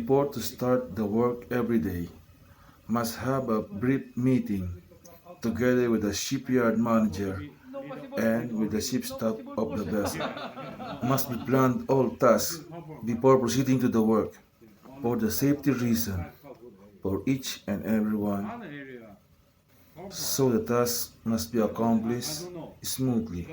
before to start the work every day, must have a brief meeting together with the shipyard manager and with the ship staff of the vessel. Must be planned all tasks before proceeding to the work for the safety reason for each and every one. So the task must be accomplished smoothly.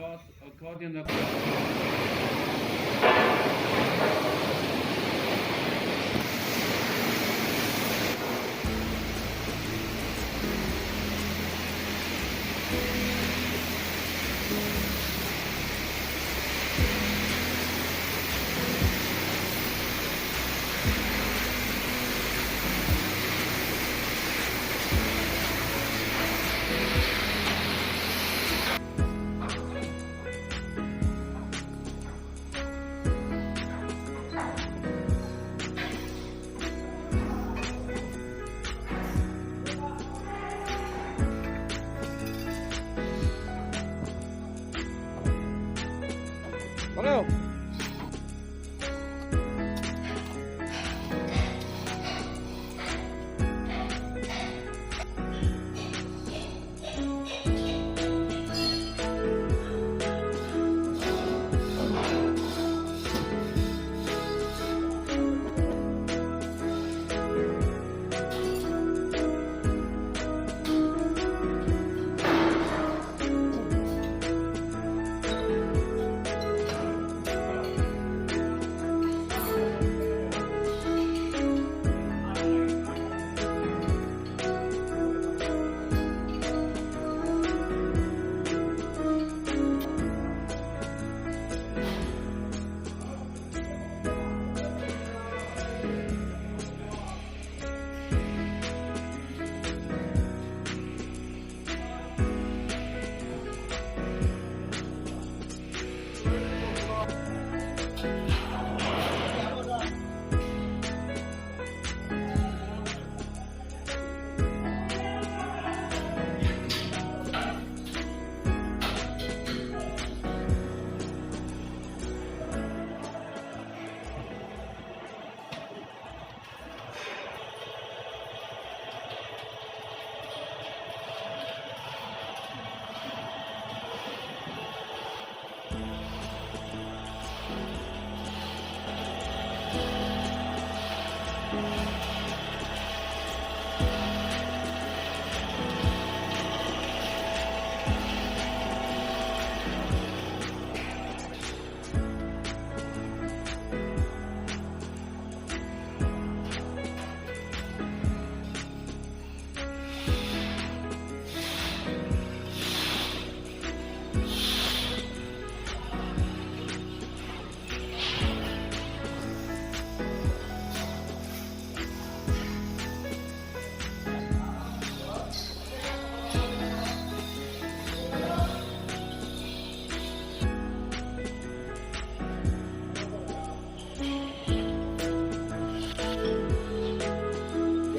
Pareho.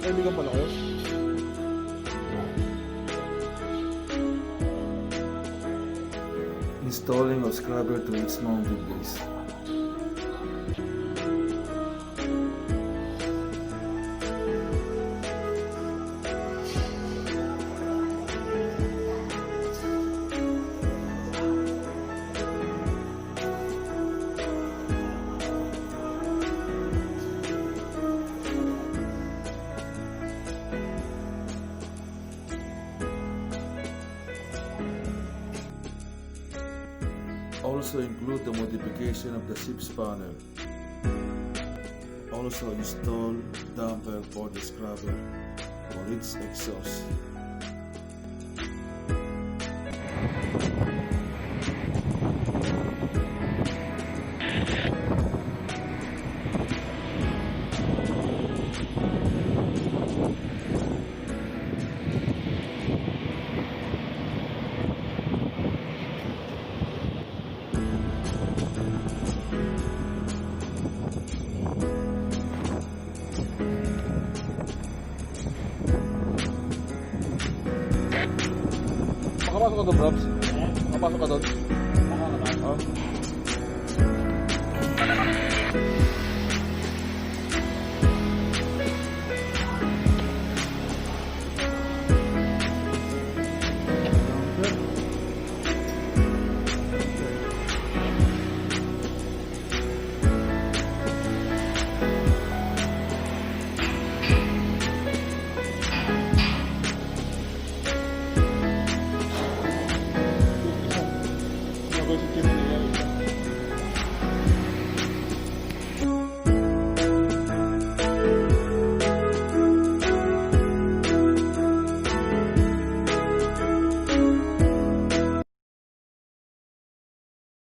Kaibigan pala kayo? Installing a scrubber to its mounted base. Also include the modification of the ship's panel. Also install damper for the scrubber for its exhaust. Makapasok ka doon, Robs? Makapasok ka doon? Oh. si Chief